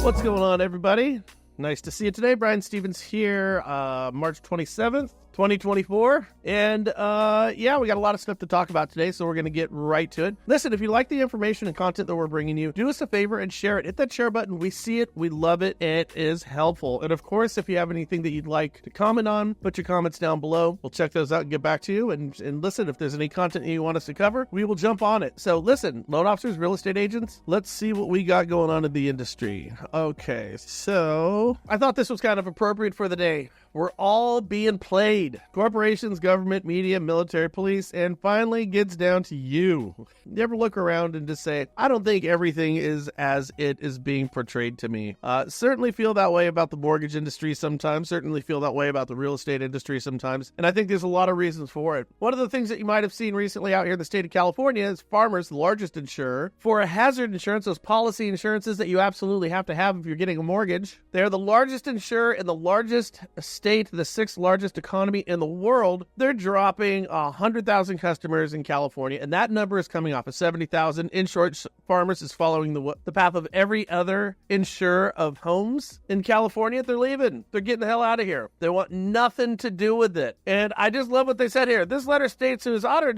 What's going on, everybody? Nice to see you today. Brian Stevens here, March 27th, 2024. And we got a lot of stuff to talk about today, so we're going to get right to it. Listen, if you like the information and content that we're bringing you, do us a favor and share it. Hit that share button. We see it. We love it. It is helpful. And of course, if you have anything that you'd like to comment on, put your comments down below. We'll check those out and get back to you. And listen, if there's any content that you want us to cover, we will jump on it. So listen, loan officers, real estate agents, let's see what we got going on in the industry. Okay, so I thought this was kind of appropriate for the day. We're all being played. Corporations, government, media, military, police, and finally gets down to you. You ever look around and just say, I don't think everything is as it is being portrayed to me. Certainly feel that way about the mortgage industry sometimes. Certainly feel that way about the real estate industry sometimes. And I think there's a lot of reasons for it. One of the things that you might have seen recently out here in the state of California is Farmers, the largest insurer, for a hazard insurance, those policy insurances that you absolutely have to have if you're getting a mortgage. They're the largest insurer in the largest state, the sixth largest economy in the world. They're dropping 100,000 customers in California, and that number is coming off of 70,000. In short, Farmers is following the path of every other insurer of homes in California. They're leaving. They're getting the hell out of here. They want nothing to do with it. And I just love what they said here. This letter states whose auto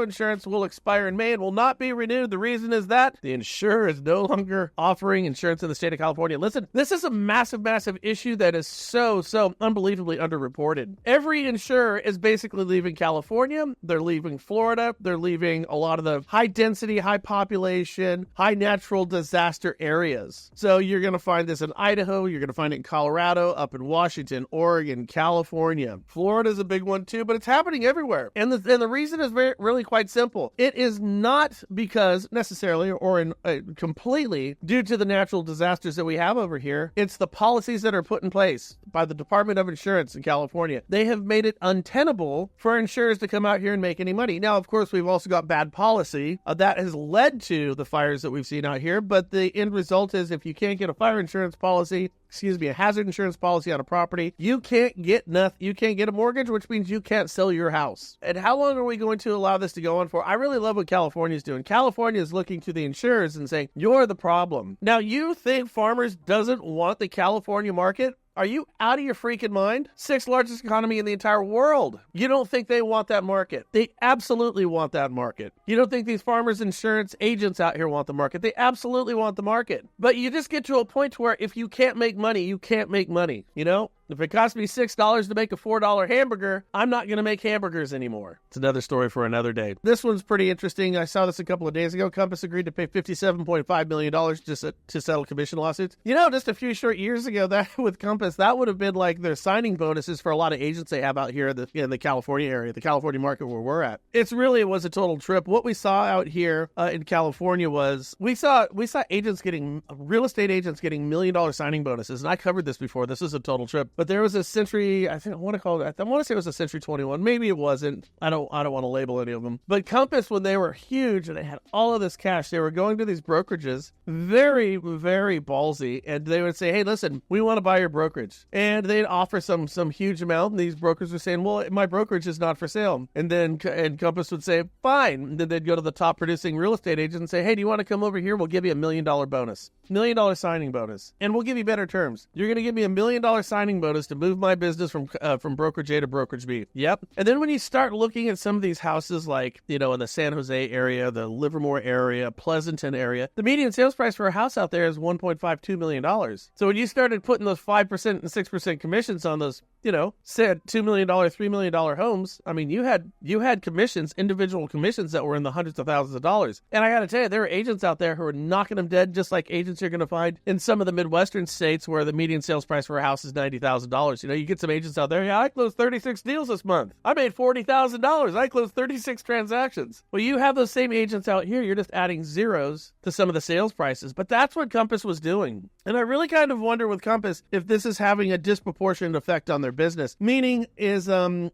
insurance will expire in May and will not be renewed. The reason is that the insurer is no longer offering insurance in the state of California. Listen, this is a massive, massive issue that is so unbelievably underreported. Every insurer is basically leaving California. They're leaving Florida. They're leaving a lot of the high density, high population, high natural disaster areas. So you're going to find this in Idaho. You're going to find it in Colorado, up in Washington, Oregon, California. Florida's a big one too, but it's happening everywhere. And the reason is really quite simple. It is not because necessarily or completely due to the natural disasters that we have over here. It's the policies that are put in place by the Department of Insurance in California. They have made it untenable for insurers to come out here and make any money. Now, of course, we've also got bad policy that has led to the fires that we've seen out here, but the end result is if you can't get a fire insurance policy, a hazard insurance policy on a property, you can't get a mortgage, which means you can't sell your house. And how long are we going to allow this to go on for? I really love what California is doing. California is looking to the insurers and saying, you're the problem. Now, you think Farmers doesn't want the California market? Are you out of your freaking mind? Sixth largest economy in the entire world. You don't think they want that market? They absolutely want that market. You don't think these Farmers insurance agents out here want the market? They absolutely want the market. But you just get to a point where if you can't make money, you can't make money, you know? If it costs me $6 to make a $4 hamburger, I'm not going to make hamburgers anymore. It's another story for another day. This one's pretty interesting. I saw this a couple of days ago. Compass agreed to pay $57.5 million just to settle commission lawsuits. You know, just a few short years ago, that with Compass, that would have been like their signing bonuses for a lot of agents they have out here in the California area, the California market where we're at. It was a total trip. What we saw out here in California was we saw real estate agents getting $1 million signing bonuses. And I covered this before. This is a total trip. But there was a Century, I want to say it was a Century 21. Maybe it wasn't. I don't want to label any of them. But Compass, when they were huge and they had all of this cash, they were going to these brokerages, very, very ballsy. And they would say, hey, listen, we want to buy your brokerage. And they'd offer some huge amount. And these brokers were saying, well, my brokerage is not for sale. And then Compass would say, fine. And then they'd go to the top producing real estate agent and say, hey, do you want to come over here? We'll give you $1 million bonus. $1 million signing bonus. And we'll give you better terms. You're going to give me $1 million signing bonus to move my business from brokerage A to brokerage B. Yep. And then when you start looking at some of these houses like, in the San Jose area, the Livermore area, Pleasanton area, the median sales price for a house out there is $1.52 million. So when you started putting those 5% and 6% commissions on those, said $2 million, $3 million homes, I mean, you had commissions, individual commissions that were in the hundreds of thousands of dollars. And I got to tell you, there are agents out there who are knocking them dead, just like agents you're going to find in some of the Midwestern states where the median sales price for a house is $90,000. You get some agents out there, yeah, I closed 36 deals this month. I made $40,000. I closed 36 transactions. Well, you have those same agents out here. You're just adding zeros to some of the sales prices. But that's what Compass was doing. And I really kind of wonder with Compass if this is having a disproportionate effect on their business. Meaning is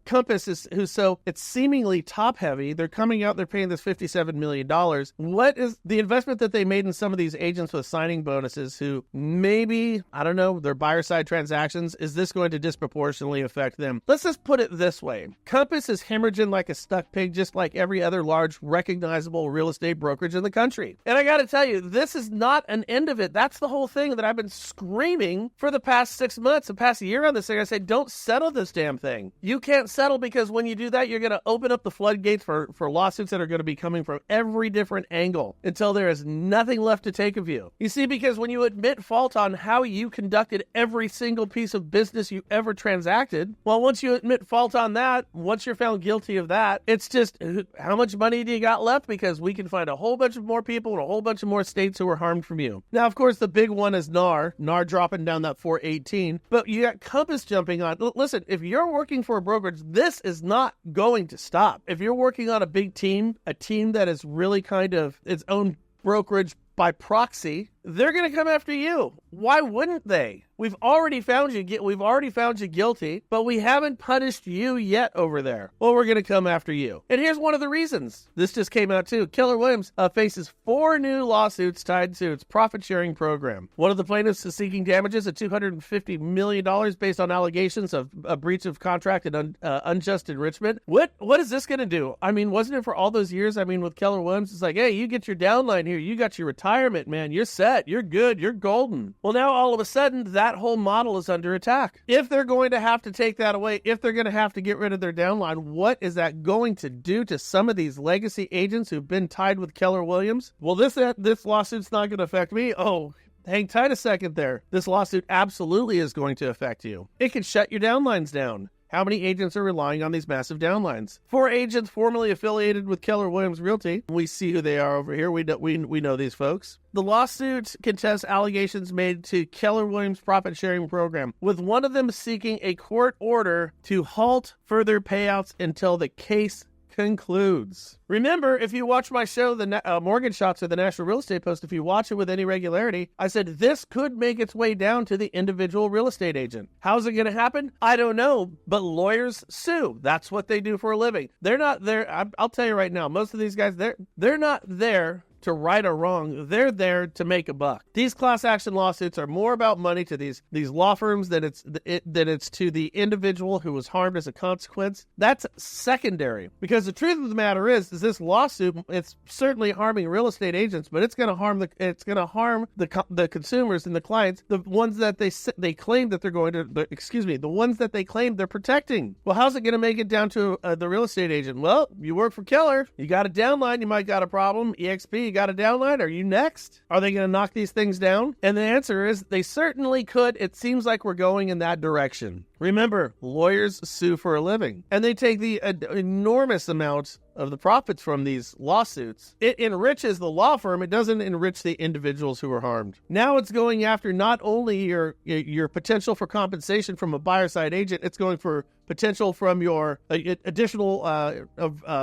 Compass it's seemingly top heavy. They're coming out, they're paying this $57 million. What is the investment that they made in some of these agents with signing bonuses who maybe, I don't know, their buyer side transactions, is is this going to disproportionately affect them? Let's just put it this way. Compass is hemorrhaging like a stuck pig, just like every other large recognizable real estate brokerage in the country. And I got to tell you, this is not an end of it. That's the whole thing that I've been screaming for the past 6 months, the past year on this thing. I say, don't settle this damn thing. You can't settle, because when you do that, you're going to open up the floodgates for lawsuits that are going to be coming from every different angle until there is nothing left to take of you. You see, because when you admit fault on how you conducted every single piece of business you ever transacted, well, once you admit fault on that, once you're found guilty of that, it's just, how much money do you got left? Because we can find a whole bunch of more people in a whole bunch of more states who were harmed from you. Now, of course, the big one is NAR dropping down that 418, but you got Compass jumping on. Listen, if you're working for a brokerage, this is not going to stop. If you're working on a big team, a team that is really kind of its own brokerage by proxy, they're going to come after you. Why wouldn't they? We've already found you guilty, but we haven't punished you yet over there. Well, we're going to come after you. And here's one of the reasons. This just came out too. Keller Williams faces 4 new lawsuits tied to its profit-sharing program. One of the plaintiffs is seeking damages of $250 million based on allegations of a breach of contract and unjust enrichment. What is this going to do? I mean, wasn't it for all those years? I mean, with Keller Williams, it's like, hey, you get your downline here. You got your retirement, man. You're set. You're good. You're golden. Well, now all of a sudden, that whole model is under attack. If they're going to have to take that away, if they're going to have to get rid of their downline, what is that going to do to some of these legacy agents who've been tied with Keller Williams? Well, this lawsuit's not going to affect me. Oh, hang tight a second there. This lawsuit absolutely is going to affect you. It can shut your downlines down. How many agents are relying on these massive downlines? 4 agents formerly affiliated with Keller Williams Realty. We see who they are over here. We know these folks. The lawsuit contests allegations made to Keller Williams profit-sharing program, with one of them seeking a court order to halt further payouts until the case concludes. Remember, if you watch my show, the Mortgage Shots or the National Real Estate Post, if you watch it with any regularity, I said this could make its way down to the individual real estate agent. How's it going to happen? I don't know, but lawyers sue. That's what they do for a living. They're not there. I'll tell you right now, most of these guys, they're not there to right or wrong. They're there to make a buck. These class action lawsuits are more about money to these law firms than it's to the individual who was harmed as a consequence. That's secondary, because the truth of the matter is this lawsuit, it's certainly harming real estate agents, but it's going to harm the consumers and the clients, the ones that they claim that they're going to, the ones that they claim they're protecting. Well, how's it going to make it down to the real estate agent? Well, you work for Keller, you got a downline, you might got a problem. EXP, got a downline? Are you next? Are they going to knock these things down? And the answer is they certainly could. It seems like we're going in that direction. Remember, lawyers sue for a living, and they take the enormous amount of the profits from these lawsuits. It enriches the law firm. It doesn't enrich the individuals who are harmed. Now it's going after not only your potential for compensation from a buyer side agent, it's going for potential from your additional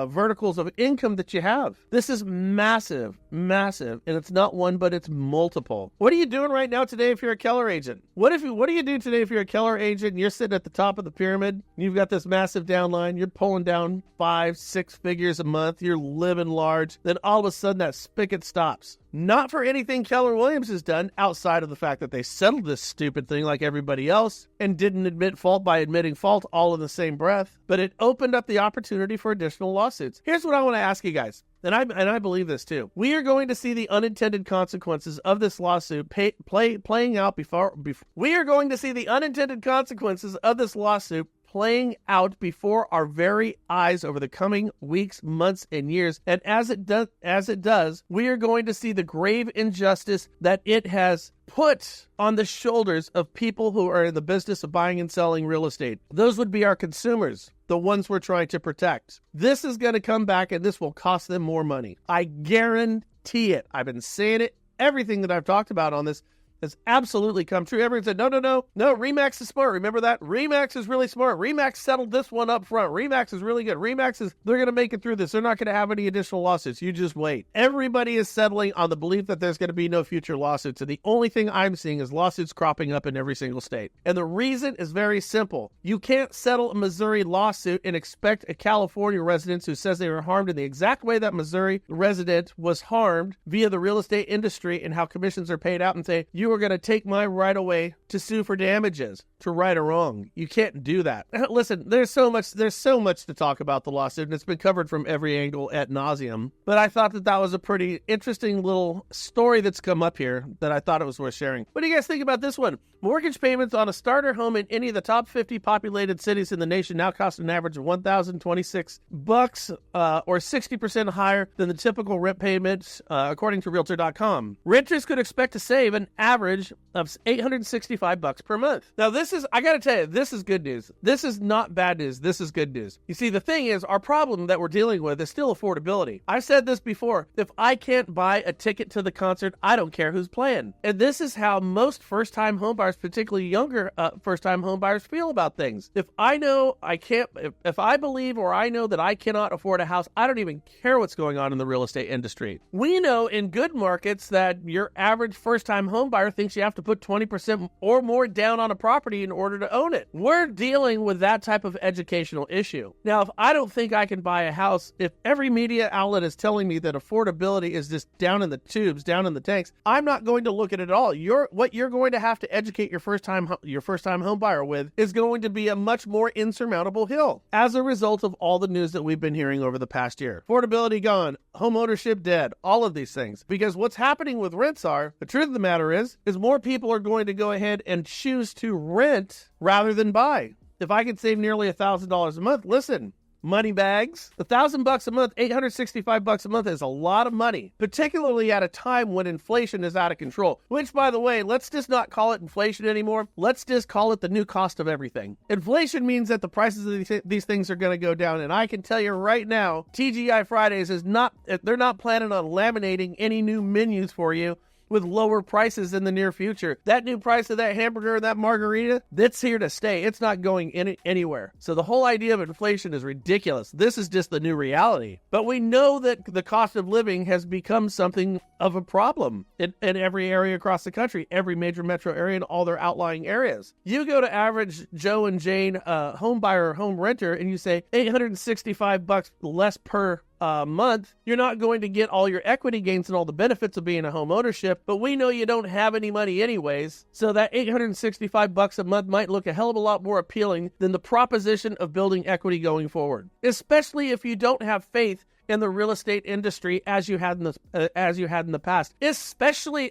verticals of income that you have. This is massive, and it's not one, but it's multiple. What are you doing right now today if you're a Keller agent? What do you do today if you're a Keller agent and you're sitting at the top of the pyramid? You've got this massive downline. You're pulling down 5-6 figures a month. You're living large. Then all of a sudden that spigot stops. Not for anything Keller Williams has done outside of the fact that they settled this stupid thing like everybody else and didn't admit fault by admitting fault all in the same breath, but it opened up the opportunity for additional lawsuits. Here's what I want to ask you guys. And I believe this too. We are going to see the unintended consequences of this lawsuit playing out before. We are going to see the unintended consequences of this lawsuit playing out before our very eyes over the coming weeks, months, and years. And as it does, we are going to see the grave injustice that it has put on the shoulders of people who are in the business of buying and selling real estate. Those would be our consumers, the ones we're trying to protect. This is going to come back, and this will cost them more money. I guarantee it. I've been saying it. Everything that I've talked about on this has absolutely come true. Everyone said, no, RE/MAX is smart. Remember that? RE/MAX is really smart. RE/MAX settled this one up front. RE/MAX is really good. They're going to make it through this. They're not going to have any additional lawsuits. You just wait. Everybody is settling on the belief that there's going to be no future lawsuits. And the only thing I'm seeing is lawsuits cropping up in every single state. And the reason is very simple. You can't settle a Missouri lawsuit and expect a California resident who says they were harmed in the exact way that Missouri resident was harmed via the real estate industry and how commissions are paid out and say, you you are going to take my right away to sue for damages, to right or wrong. You can't do that. Listen, there's so much to talk about the lawsuit, and it's been covered from every angle ad nauseum. But I thought that was a pretty interesting little story that's come up here that I thought it was worth sharing. What do you guys think about this one? Mortgage payments on a starter home in any of the top 50 populated cities in the nation now cost an average of $1,026, or 60% higher than the typical rent payment, according to Realtor.com. Renters could expect to save an average of $865 per month. Now, I got to tell you, this is good news. This is not bad news. This is good news. You see, the thing is, our problem that we're dealing with is still affordability. I've said this before. If I can't buy a ticket to the concert, I don't care who's playing. And this is how most first-time homebuyers, particularly younger first-time homebuyers, feel about things. If I know I can't, if I believe or I know that I cannot afford a house, I don't even care what's going on in the real estate industry. We know in good markets that your average first-time homebuyer thinks you have to put 20% or more down on a property in order to own it. We're dealing with that type of educational issue. Now, if I don't think I can buy a house, if every media outlet is telling me that affordability is just down in the tubes, down in the tanks, I'm not going to look at it at all. What you're going to have to educate your first-time home buyer with is going to be a much more insurmountable hill as a result of all the news that we've been hearing over the past year. Affordability gone, home ownership dead, all of these things. Because what's happening with rents the truth of the matter is more people are going to go ahead and choose to rent rather than buy. If I could save nearly $1,000 a month, listen, money bags, $1,000 a month, $865 a month is a lot of money, particularly at a time when inflation is out of control. Which, by the way, let's just not call it inflation anymore. Let's just call it the new cost of everything. Inflation means that the prices of these things are going to go down. And I can tell you right now, TGI Fridays they're not planning on laminating any new menus for you with lower prices in the near future. That new price of that hamburger and that margarita, that's here to stay. It's not going anywhere. So the whole idea of inflation is ridiculous. This is just the new reality. But we know that the cost of living has become something of a problem in every area across the country, every major metro area and all their outlying areas. You go to average Joe and Jane home buyer or home renter and you say $865 less per month, you're not going to get all your equity gains and all the benefits of being a home ownership, but we know you don't have any money anyways, so that $865 a month might look a hell of a lot more appealing than the proposition of building equity going forward, especially if you don't have faith in the real estate industry as you had in the past. Especially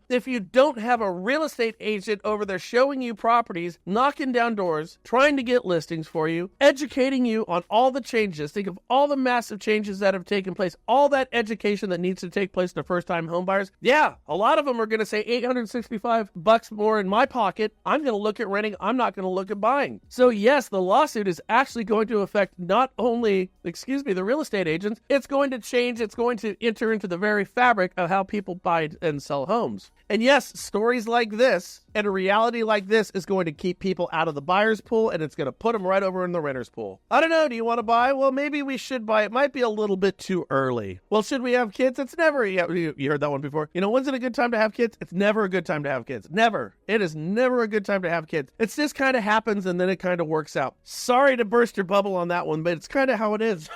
if you don't have a real estate agent over there showing you properties, knocking down doors, trying to get listings for you, educating you on all the changes. Think of all the massive changes that have taken place, all that education that needs to take place to first-time homebuyers. Yeah, a lot of them are going to say $865 more in my pocket. I'm going to look at renting. I'm not going to look at buying. So yes, the lawsuit is actually going to affect not only, the real estate agents, it's going to change, it's going to enter into the very fabric of how people buy and sell homes. And yes, stories like this and a reality like this is going to keep people out of the buyer's pool, and it's going to put them right over in the renter's pool. I don't know, do you want to buy? Well, maybe we should buy. It might be a little bit too early. Well, should we have kids? It's never, you heard that one before. When's it a good time to have kids? It's never a good time to have kids. Never. It is never a good time to have kids. It's just kind of happens and then it kind of works out. Sorry to burst your bubble on that one, but it's kind of how it is.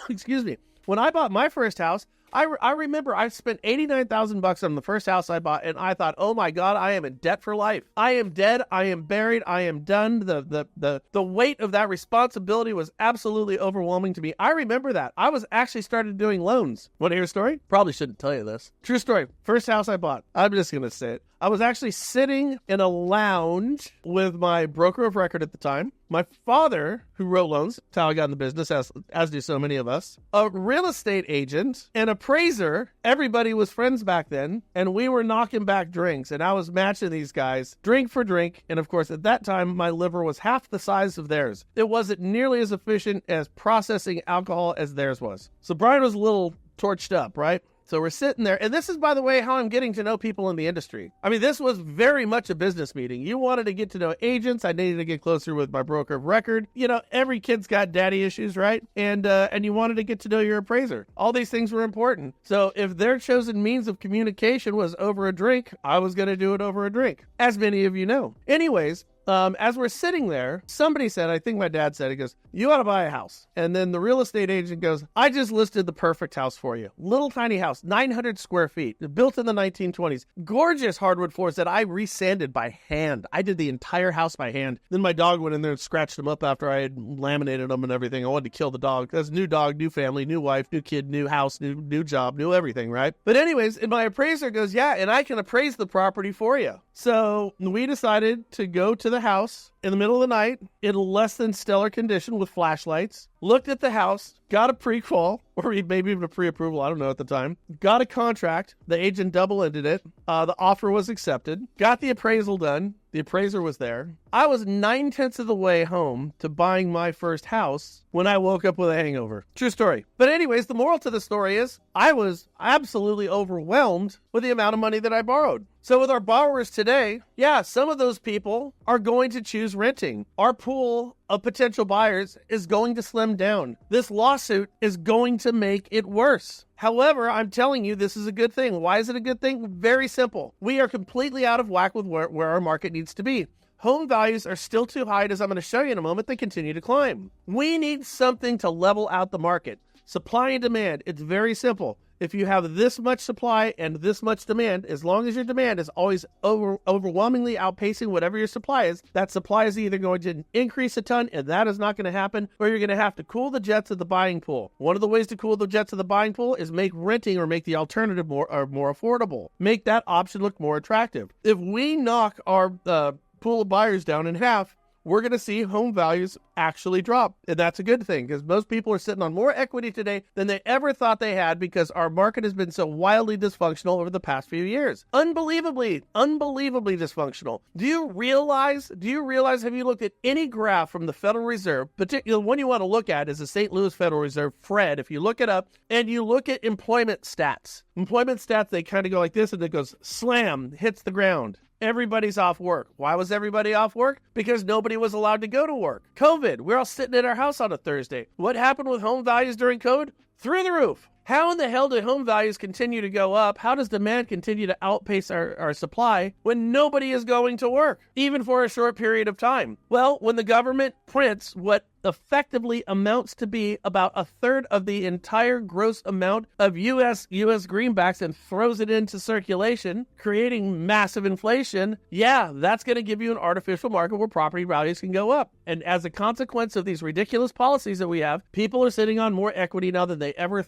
Excuse me. When I bought my first house, I remember I spent $89,000 on the first house I bought, and I thought, oh my God, I am in debt for life. I am dead. I am buried. I am done. The weight of that responsibility was absolutely overwhelming to me. I remember that. I was actually started doing loans. Want to hear a story? Probably shouldn't tell you this. True story. First house I bought. I'm just going to say it. I was actually sitting in a lounge with my broker of record at the time, my father, who wrote loans, that's how I got in the business, as do so many of us, a real estate agent, an appraiser. Everybody was friends back then, and we were knocking back drinks, and I was matching these guys drink for drink, and of course, at that time, my liver was half the size of theirs. It wasn't nearly as efficient as processing alcohol as theirs was. So Brian was a little torched up, right? So we're sitting there, and this is, by the way, how I'm getting to know people in the industry. I mean, this was very much a business meeting. You wanted to get to know agents. I needed to get closer with my broker of record. Every kid's got daddy issues, right? And you wanted to get to know your appraiser. All these things were important. So if their chosen means of communication was over a drink, I was going to do it over a drink, as many of you know. Anyways, as we're sitting there, somebody said, I think my dad said, he goes, you ought to buy a house. And then the real estate agent goes, I just listed the perfect house for you. Little tiny house, 900 square feet, built in the 1920s. Gorgeous hardwood floors that I resanded by hand. I did the entire house by hand. Then my dog went in there and scratched them up after I had laminated them and everything. I wanted to kill the dog. That's new dog, new family, new wife, new kid, new house, new job, new everything, right? But anyways, and my appraiser goes, yeah, and I can appraise the property for you. So we decided to go to the house in the middle of the night in less than stellar condition with flashlights, looked at the house, got a pre-qual, or maybe even a pre-approval, I don't know at the time, got a contract, the agent double-ended it, the offer was accepted, got the appraisal done, the appraiser was there. I was 9/10 of the way home to buying my first house when I woke up with a hangover. True story. But anyways, the moral to the story is I was absolutely overwhelmed with the amount of money that I borrowed. So with our borrowers today, yeah, some of those people are going to choose renting. Our pool of potential buyers is going to slim down. This lawsuit is going to make it worse. However, I'm telling you, this is a good thing. Why is it a good thing? Very simple. We are completely out of whack with where our market needs to be. Home values are still too high, as I'm going to show you in a moment. They continue to climb. We need something to level out the market. Supply and demand. It's very simple. If you have this much supply and this much demand, as long as your demand is always overwhelmingly outpacing whatever your supply is, that supply is either going to increase a ton, and that is not going to happen, or you're going to have to cool the jets of the buying pool. One of the ways to cool the jets of the buying pool is make renting or make the alternative more affordable. Make that option look more attractive. If we knock our pool of buyers down in half, we're going to see home values actually drop. And that's a good thing because most people are sitting on more equity today than they ever thought they had because our market has been so wildly dysfunctional over the past few years. Unbelievably dysfunctional. Do you realize, have you looked at any graph from the Federal Reserve, particularly the one you want to look at is the St. Louis Federal Reserve, Fred. If you look it up and you look at employment stats, they kind of go like this and it goes slam, hits the ground. Everybody's off work. Why was everybody off work? Because nobody was allowed to go to work. COVID, we're all sitting at our house on a Thursday. What happened with home values during COVID? Through the roof. How in the hell do home values continue to go up? How does demand continue to outpace our supply when nobody is going to work, even for a short period of time? Well, when the government prints what effectively amounts to be about a third of the entire gross amount of U.S. greenbacks and throws it into circulation, creating massive inflation, yeah, that's going to give you an artificial market where property values can go up. And as a consequence of these ridiculous policies that we have, people are sitting on more equity now than they ever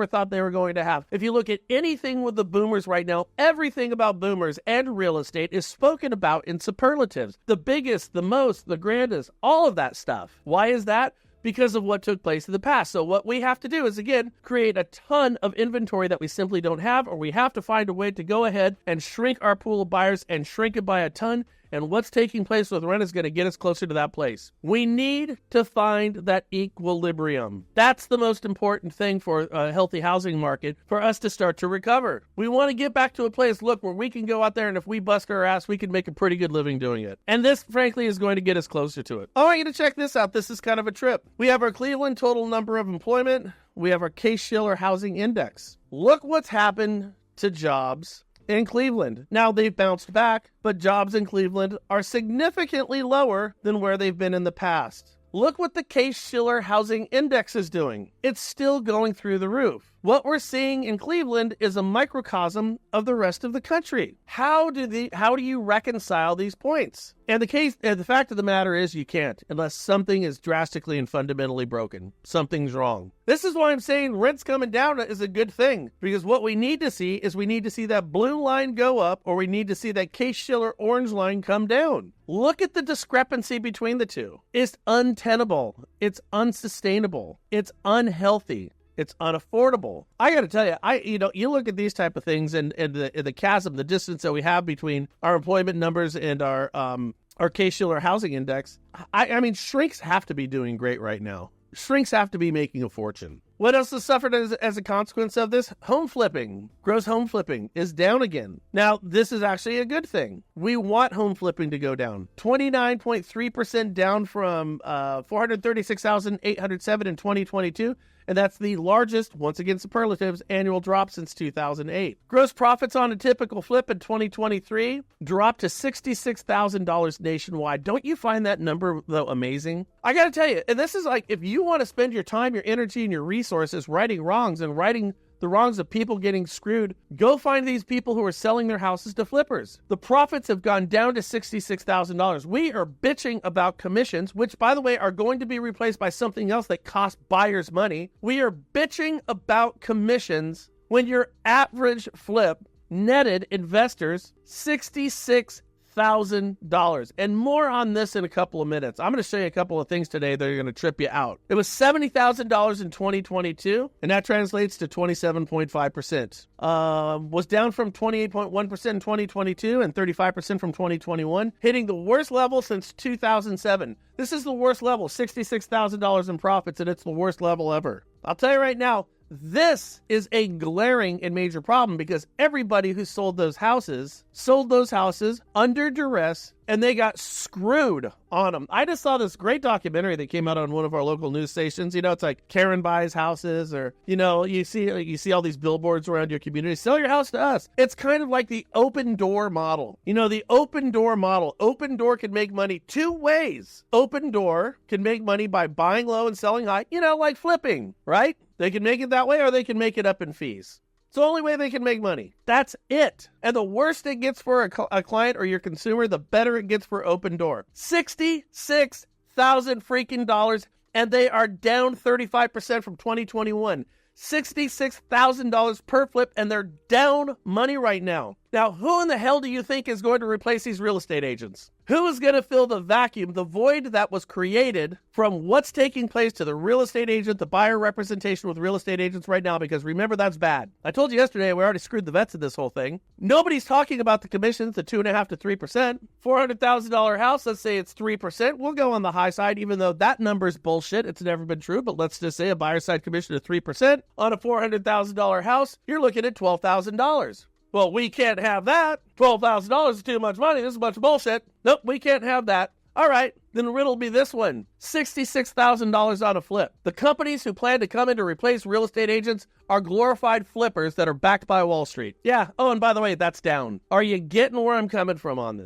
thought they were going to have. If you look at anything with the boomers right now, everything about boomers and real estate is spoken about in superlatives. The biggest, the most, the grandest, all of that stuff. Why is that? Because of what took place in the past. So what we have to do is, again, create a ton of inventory that we simply don't have, or we have to find a way to go ahead and shrink our pool of buyers and shrink it by a ton. And what's taking place with rent is going to get us closer to that place. We need to find that equilibrium. That's the most important thing for a healthy housing market for us to start to recover. We want to get back to a place, look, where we can go out there and if we bust our ass, we can make a pretty good living doing it. And this, frankly, is going to get us closer to it. I want you to check this out. This is kind of a trip. We have our Cleveland total number of employment. We have our CaseShiller housing index. Look what's happened to jobs in Cleveland. Now they've bounced back, but jobs in Cleveland are significantly lower than where they've been in the past. Look what the Case-Shiller housing index is doing. It's still going through the roof. What we're seeing in Cleveland is a microcosm of the rest of the country. How do you reconcile these points? And the fact of the matter is you can't unless something is drastically and fundamentally broken. Something's wrong. This is why I'm saying rents coming down is a good thing, because what we need to see is that blue line go up, or we need to see that Case-Shiller orange line come down. Look at the discrepancy between the two. It's untenable. It's unsustainable. It's unhealthy. It's unaffordable. I got to tell you, you look at these type of things and the chasm, the distance that we have between our employment numbers and our Case-Shiller housing index. I mean, shrinks have to be doing great right now. Shrinks have to be making a fortune. What else has suffered as a consequence of this? Home flipping. Gross home flipping is down again. Now, this is actually a good thing. We want home flipping to go down. 29.3% down from 436,807 in 2022. and that's the largest, once again superlatives, annual drop since 2008. Gross profits on a typical flip in 2023 dropped to $66,000 nationwide. Don't you find that number, though, amazing? I got to tell you, and this is like, if you want to spend your time, your energy, and your resources righting wrongs and righting the wrongs of people getting screwed, go find these people who are selling their houses to flippers. The profits have gone down to $66,000. We are bitching about commissions, which, by the way, are going to be replaced by something else that costs buyers money. We are bitching about commissions when your average flip netted investors $66,000. And more on this in a couple of minutes. I'm going to show you a couple of things today that are going to trip you out. It was $70,000 in 2022, and that translates to 27.5%. Was down from 28.1% in 2022 and 35% from 2021, hitting the worst level since 2007. This is the worst level, $66,000 in profits, and it's the worst level ever. I'll tell you right now, this is a glaring and major problem because everybody who sold those houses under duress, and they got screwed on them. I just saw this great documentary that came out on one of our local news stations. You know, it's like Karen buys houses, or, you know, you see all these billboards around your community. Sell your house to us. It's kind of like the open door model. You know, the open door model. Open door can make money two ways. Open door can make money by buying low and selling high, you know, like flipping, right? They can make it that way, or they can make it up in fees. It's the only way they can make money. That's it. And the worse it gets for a client or your consumer, the better it gets for open door. $66,000 freaking dollars, and they are down 35% from 2021. $66,000 per flip, and they're down money right now. Now, who in the hell do you think is going to replace these real estate agents? Who is going to fill the vacuum, the void that was created from what's taking place to the real estate agent, the buyer representation with real estate agents right now? Because remember, that's bad. I told you yesterday we already screwed the vets in this whole thing. Nobody's talking about the commissions, the 2.5% to 3%. $400,000 house, let's say it's 3%. We'll go on the high side, even though that number's bullshit. It's never been true, but let's just say a buyer side commission of 3%. On a $400,000 house, you're looking at $12,000. Well, we can't have that. $12,000 is too much money. This is a bunch of bullshit. Nope, we can't have that. All right, then riddle me this one. $66,000 on a flip. The companies who plan to come in to replace real estate agents are glorified flippers that are backed by Wall Street. Yeah. Oh, and by the way, that's down. Are you getting where I'm coming from on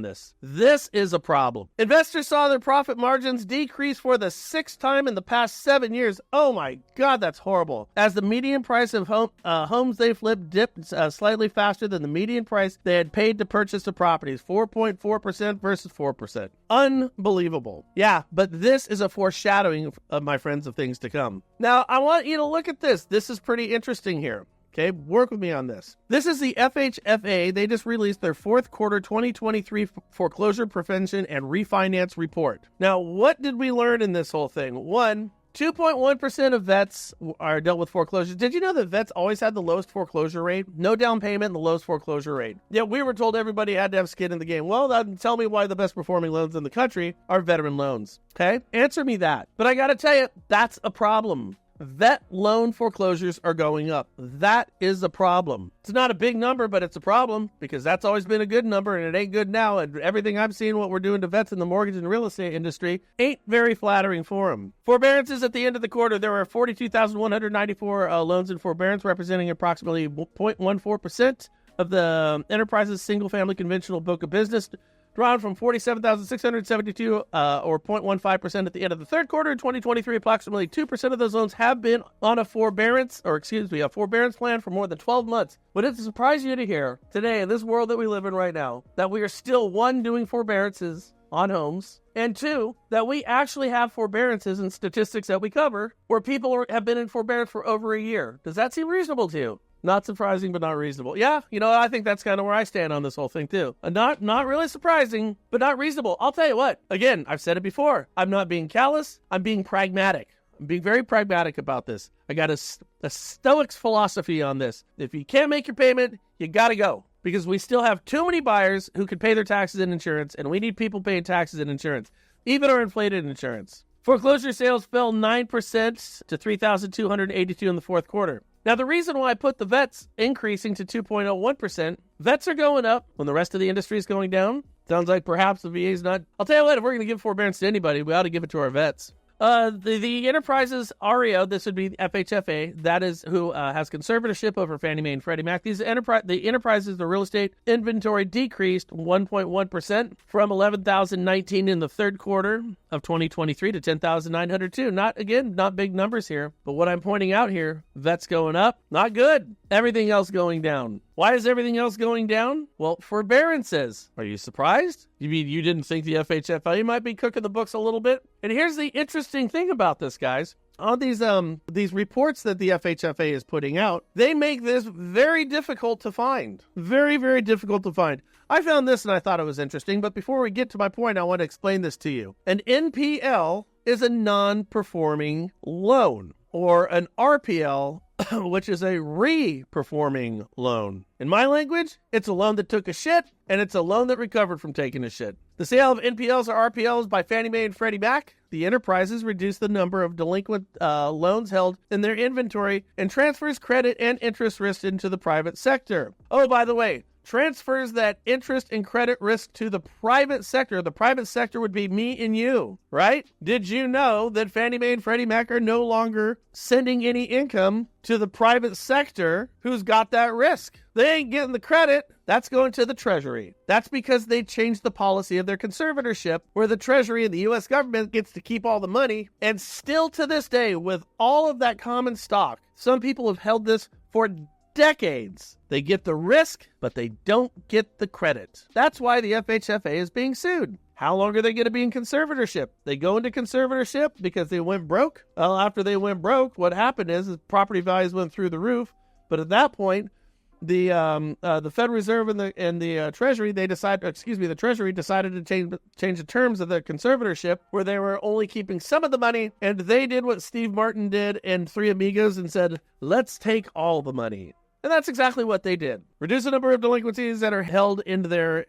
this? This is a problem. Investors saw their profit margins decrease for the sixth time in the past 7 years. Oh my God, that's horrible. As the median price of homes they flipped dipped slightly faster than the median price they had paid to purchase the properties, 4.4% versus 4%. Unbelievable. Yeah, but this is a foreshadowing of, my friends, of things to come. Now, I want you to look at this. This is pretty interesting here. Okay, work with me on this. This is the FHFA. They just released their fourth quarter 2023 foreclosure prevention and refinance report. Now, what did we learn in this whole thing? One, 2.1% of vets are dealt with foreclosures. Did you know that vets always had the lowest foreclosure rate? No down payment and the lowest foreclosure rate. Yeah, we were told everybody had to have skin in the game. Well, then tell me why the best performing loans in the country are veteran loans. Okay? Answer me that. But I got to tell you, that's a problem. Vet loan foreclosures are going up. That is a problem. It's not a big number, but it's a problem because that's always been a good number and it ain't good now. And everything I'm seeing, what we're doing to vets in the mortgage and real estate industry ain't very flattering for them. Forbearances at the end of the quarter, there were 42,194 loans in forbearance, representing approximately 0.14% of the enterprise's single-family conventional book of business, drawn from 47,672 or 0.15% at the end of the third quarter in 2023. Approximately 2% of those loans have been on a forbearance plan for more than 12 months. Would it surprise you to hear today, in this world that we live in right now, that we are still, one, doing forbearances on homes, and two, that we actually have forbearances and statistics that we cover where people have been in forbearance for over a year? Does that seem reasonable to you? Not surprising, but not reasonable. Yeah, I think that's kind of where I stand on this whole thing, too. Not really surprising, but not reasonable. I'll tell you what. Again, I've said it before. I'm not being callous. I'm being pragmatic. I'm being very pragmatic about this. I got a Stoics philosophy on this. If you can't make your payment, you got to go. Because we still have too many buyers who can pay their taxes and insurance, and we need people paying taxes and insurance, even our inflated insurance. Foreclosure sales fell 9% to 3,282 in the fourth quarter. Now, the reason why I put the vets increasing to 2.01%, vets are going up when the rest of the industry is going down. Sounds like perhaps the VA is not. I'll tell you what, if we're going to give forbearance to anybody, we ought to give it to our vets. The enterprises REO, this would be FHFA, that is who has conservatorship over Fannie Mae and Freddie Mac. The enterprises, the real estate inventory decreased 1.1% from 11,019 in the third quarter of 2023 to 10,902. Not big numbers here, but what I'm pointing out here, vets going up, not good. Everything else going down. Why is everything else going down? Well, forbearances. Are you surprised? You mean you didn't think the FHFA might be cooking the books a little bit? And here's the interesting thing about this, guys. On these reports that the FHFA is putting out, they make this very difficult to find. Very, very difficult to find. I found this and I thought it was interesting, but before we get to my point, I want to explain this to you. An NPL is a non-performing loan, or an RPL, which is a re-performing loan. In my language, it's a loan that took a shit, and it's a loan that recovered from taking a shit. The sale of NPLs or RPLs by Fannie Mae and Freddie Mac, the enterprises reduce the number of delinquent loans held in their inventory and transfers credit and interest risk into the private sector. Oh, by the way, transfers that interest and credit risk to the private sector. The private sector would be me and you, right? Did you know that Fannie Mae and Freddie Mac are no longer sending any income to the private sector who's got that risk? They ain't getting the credit. That's going to the Treasury. That's because they changed the policy of their conservatorship, where the Treasury and the U.S. government gets to keep all the money. And still to this day, with all of that common stock, some people have held this for decades. They get the risk, but they don't get the credit. That's why the FHFA is being sued. How long are they going to be in conservatorship? They go into conservatorship because they went broke? Well, after they went broke, what happened is property values went through the roof. But at that point, the Federal Reserve and the Treasury, the Treasury decided to change the terms of the conservatorship, where they were only keeping some of the money, and they did what Steve Martin did and Three Amigos and said, let's take all the money. And that's exactly what they did. Reduce the number of delinquencies that are held into their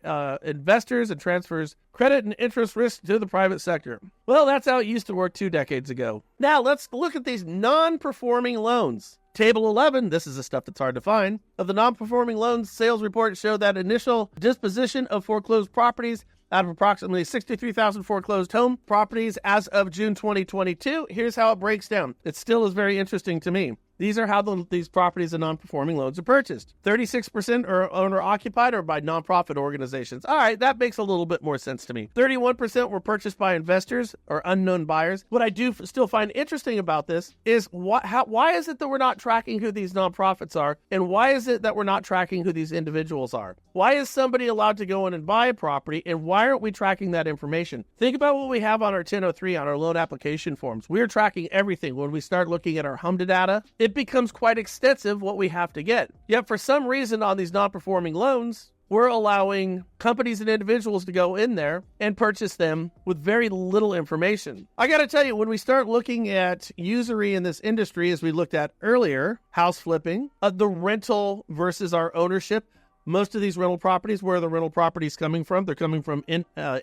investors and transfers credit and interest risk to the private sector. Well, that's how it used to work 2 decades ago. Now, let's look at these non-performing loans. Table 11, this is the stuff that's hard to find, of the non-performing loans sales report showed that initial disposition of foreclosed properties out of approximately 63,000 foreclosed home properties as of June 2022. Here's how it breaks down. It still is very interesting to me. These are how these properties and non-performing loans are purchased. 36% are owner-occupied or by nonprofit organizations. All right, that makes a little bit more sense to me. 31% were purchased by investors or unknown buyers. What I do still find interesting about this is why is it that we're not tracking who these nonprofits are, and why is it that we're not tracking who these individuals are? Why is somebody allowed to go in and buy a property, and why aren't we tracking that information? Think about what we have on our 1003 on our loan application forms. We're tracking everything. When we start looking at our HMDA data, it becomes quite extensive what we have to get. Yet for some reason on these non-performing loans, we're allowing companies and individuals to go in there and purchase them with very little information. I got to tell you, when we start looking at usury in this industry, as we looked at earlier, house flipping, the rental versus our ownership, most of these rental properties, where are the rental properties coming from? They're coming from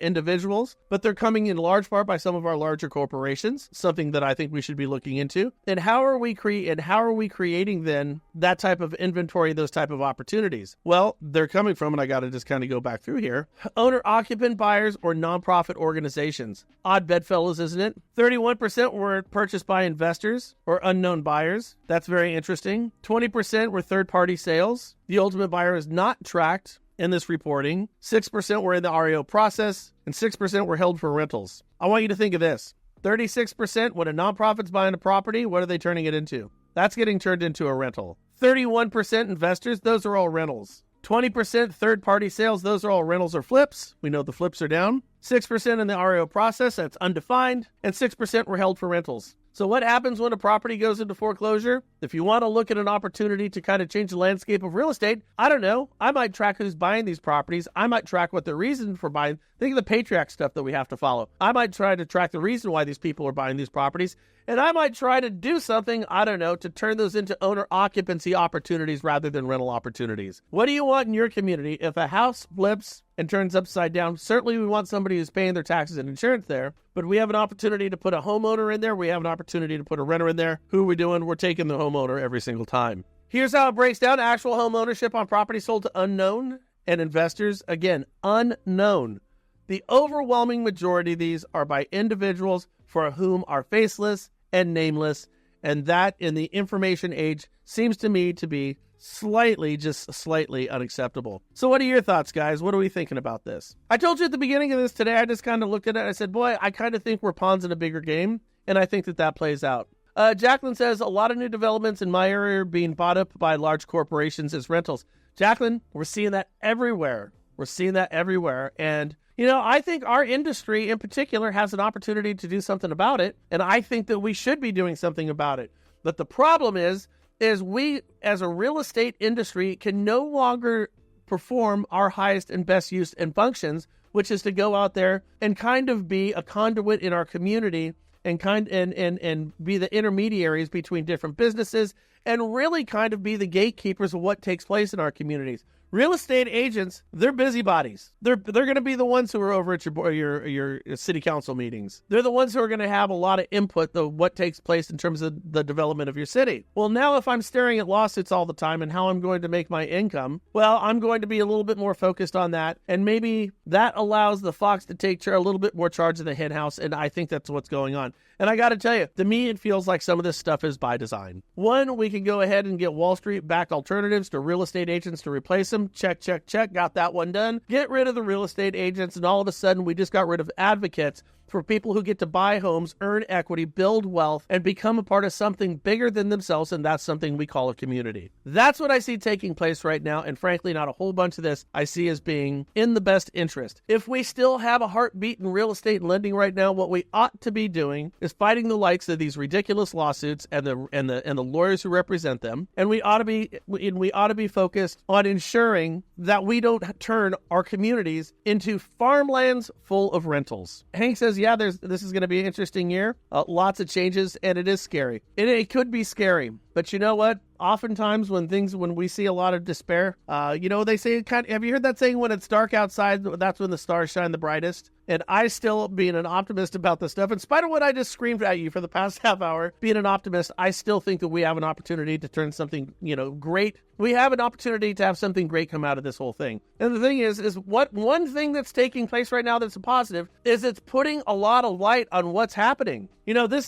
individuals, but they're coming in large part by some of our larger corporations, something that I think we should be looking into. And how are we creating then that type of inventory, those type of opportunities? Well, they're coming from, and I got to just kind of go back through here, owner-occupant buyers or nonprofit organizations. Odd bedfellows, isn't it? 31% were purchased by investors or unknown buyers. That's very interesting. 20% were third-party sales. The ultimate buyer is not tracked in this reporting. 6% were in the REO process, and 6% were held for rentals. I want you to think of this. 36%, when a nonprofit's buying a property, what are they turning it into? That's getting turned into a rental. 31% investors, those are all rentals. 20% third-party sales, those are all rentals or flips. We know the flips are down. 6% in the REO process, that's undefined. And 6% were held for rentals. So what happens when a property goes into foreclosure? If you want to look at an opportunity to kind of change the landscape of real estate, I don't know. I might track who's buying these properties. I might track what the reason for buying. Think of the Patriarch stuff that we have to follow. I might try to track the reason why these people are buying these properties. And I might try to do something, I don't know, to turn those into owner occupancy opportunities rather than rental opportunities. What do you want in your community? If a house flips and turns upside down, certainly we want somebody who's paying their taxes and insurance there, but we have an opportunity to put a homeowner in there. We have an opportunity to put a renter in there. Who are we doing? We're taking the homeowner every single time. Here's how it breaks down. Actual home ownership on property sold to unknown and investors. Again, unknown. The overwhelming majority of these are by individuals for whom are faceless and nameless, and that in the information age seems to me to be just slightly unacceptable. So what are your thoughts, guys? What are we thinking about this? I told you at the beginning of this today, I just kind of looked at it and I said, boy, I kind of think we're pawns in a bigger game, and I think that plays out. Jacqueline says, a lot of new developments in my area are being bought up by large corporations as rentals. Jacqueline, we're seeing that everywhere. And, I think our industry in particular has an opportunity to do something about it, and I think that we should be doing something about it. But the problem is we, as a real estate industry, can no longer perform our highest and best use and functions, which is to go out there and kind of be a conduit in our community and be the intermediaries between different businesses and really kind of be the gatekeepers of what takes place in our communities. Real estate agents, they're busybodies. They're going to be the ones who are over at your city council meetings. They're the ones who are going to have a lot of input of what takes place in terms of the development of your city. Well, now if I'm staring at lawsuits all the time and how I'm going to make my income, well, I'm going to be a little bit more focused on that. And maybe that allows the fox to take a little bit more charge of the hen house. And I think that's what's going on. And I got to tell you, to me, it feels like some of this stuff is by design. One, we can go ahead and get Wall Street-backed alternatives to real estate agents to replace them. Check. Got that one done. Get rid of the real estate agents, and all of a sudden, we just got rid of advocates for people who get to buy homes, earn equity, build wealth, and become a part of something bigger than themselves, and that's something we call a community. That's what I see taking place right now, and frankly, not a whole bunch of this I see as being in the best interest. If we still have a heartbeat in real estate and lending right now, what we ought to be doing is fighting the likes of these ridiculous lawsuits and the lawyers who represent them, and we ought to be focused on ensuring that we don't turn our communities into farmlands full of rentals. Hank says, yeah, this is going to be an interesting year. Lots of changes, and it is scary. It could be scary, but you know what? Oftentimes when we see a lot of despair, they say, have you heard that saying, when it's dark outside, that's when the stars shine the brightest? And I still, being an optimist about this stuff, in spite of what I just screamed at you for the past half hour, being an optimist, I still think that we have an opportunity to turn something, great. We have an opportunity to have something great come out of this whole thing. And the thing is what one thing that's taking place right now that's a positive is it's putting a lot of light on what's happening. This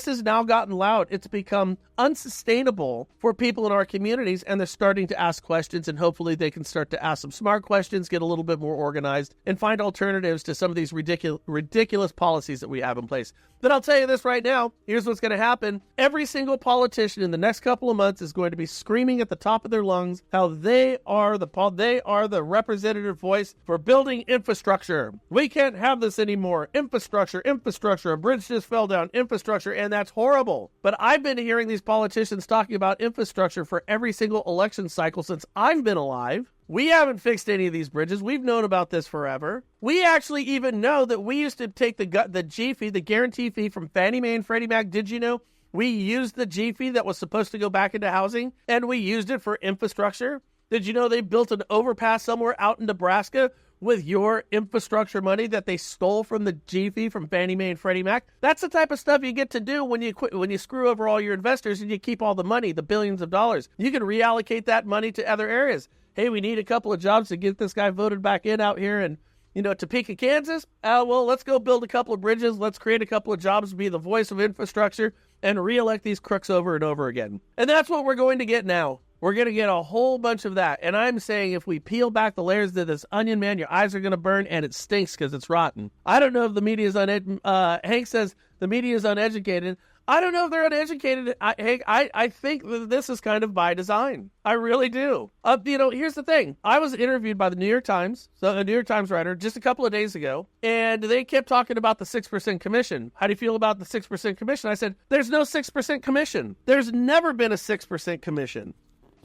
has now gotten loud. It's become unsustainable for people in our communities, and they're starting to ask questions, and hopefully they can start to ask some smart questions, get a little bit more organized, and find alternatives to some of these ridiculous policies that we have in place. But I'll tell you this right now, here's what's going to happen. Every single politician in the next couple of months is going to be screaming at the top of their lungs how they are the representative voice for building infrastructure. We can't have this anymore. Infrastructure, a bridge just fell down, infrastructure, and that's horrible. But I've been hearing these politicians talking about infrastructure for every single election cycle since I've been alive. We haven't fixed any of these bridges. We've known about this forever. We actually even know that we used to take the G fee, the guarantee fee from Fannie Mae and Freddie Mac. Did you know we used the G fee that was supposed to go back into housing, and we used it for infrastructure? Did you know they built an overpass somewhere out in Nebraska with your infrastructure money that they stole from the G fee from Fannie Mae and Freddie Mac? That's the type of stuff you get to do when you screw over all your investors and you keep all the money, the billions of dollars. You can reallocate that money to other areas. Hey, we need a couple of jobs to get this guy voted back in out here in, Topeka, Kansas. Well, let's go build a couple of bridges. Let's create a couple of jobs, be the voice of infrastructure, and reelect these crooks over and over again. And that's what we're going to get now. We're going to get a whole bunch of that. And I'm saying if we peel back the layers of this onion, man, your eyes are going to burn, and it stinks because it's rotten. I don't know if the media is Hank says the media is uneducated. I don't know if they're uneducated. I think that this is kind of by design. I really do. Here's the thing. I was interviewed by the New York Times, so a New York Times writer, just a couple of days ago, and they kept talking about the 6% commission. How do you feel about the 6% commission? I said, there's no 6% commission. There's never been a 6% commission.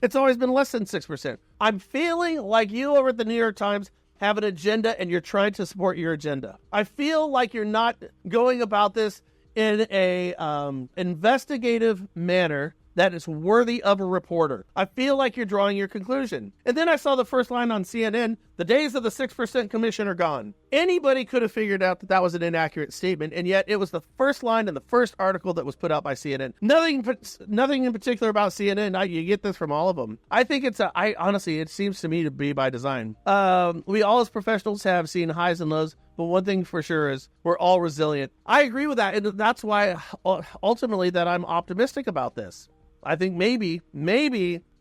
It's always been less than 6%. I'm feeling like you over at the New York Times have an agenda, and you're trying to support your agenda. I feel like you're not going about this in a investigative manner that is worthy of a reporter. I feel like you're drawing your conclusion. And then I saw the first line on CNN, the days of the 6% commission are gone. Anybody could have figured out that was an inaccurate statement, and yet it was the first line in the first article that was put out by CNN. Nothing in particular about CNN. You get this from all of them. I think honestly, it seems to me to be by design. We all as professionals have seen highs and lows, But one thing for sure is we're all resilient. I agree with that. And that's why ultimately that I'm optimistic about this. I think maybe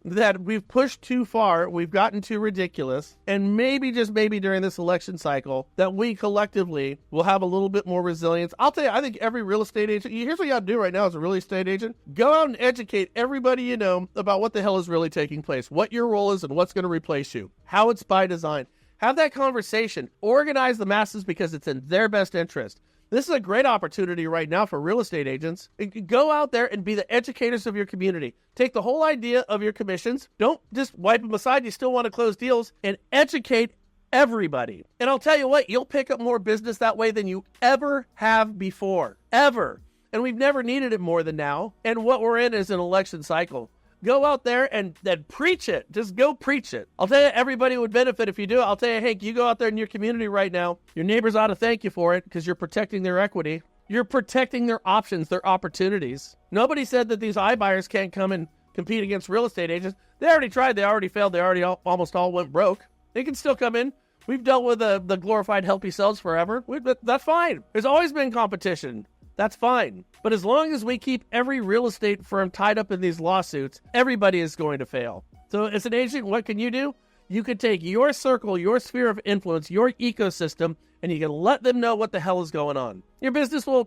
that we've pushed too far, we've gotten too ridiculous, and maybe, just maybe during this election cycle, that we collectively will have a little bit more resilience. I'll tell you, I think every real estate agent, here's what you got to do right now as a real estate agent. Go out and educate everybody you know about what the hell is really taking place, what your role is and what's going to replace you, how it's by design. Have that conversation. Organize the masses because it's in their best interest. This is a great opportunity right now for real estate agents. Go out there and be the educators of your community. Take the whole idea of your commissions. Don't just wipe them aside. You still want to close deals, and educate everybody. And I'll tell you what, you'll pick up more business that way than you ever have before. Ever. And we've never needed it more than now. And what we're in is an election cycle. Go out there and then preach it. Just go preach it. I'll tell you, everybody would benefit if you do it. I'll tell you, Hank, you go out there in your community right now. Your neighbors ought to thank you for it because you're protecting their equity. You're protecting their options, their opportunities. Nobody said that these iBuyers can't come and compete against real estate agents. They already tried. They already failed. They already almost all went broke. They can still come in. We've dealt with the glorified help yourselves forever. That's fine. There's always been competition. That's fine. But as long as we keep every real estate firm tied up in these lawsuits, everybody is going to fail. So as an agent, what can you do? You can take your circle, your sphere of influence, your ecosystem, and you can let them know what the hell is going on. Your business will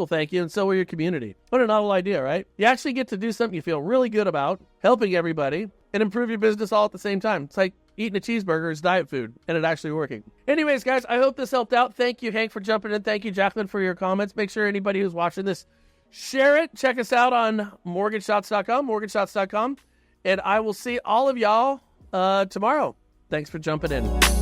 thank you, and so will your community. What a novel idea, right? You actually get to do something you feel really good about, helping everybody, and improve your business all at the same time. It's like eating a cheeseburger is diet food, and it actually working. Anyways, guys, I hope this helped out. Thank you, Hank, for jumping in. Thank you, Jacqueline, for your comments. Make sure anybody who's watching this, share it. Check us out on mortgageshots.com, and I will see all of y'all tomorrow. Thanks for jumping in.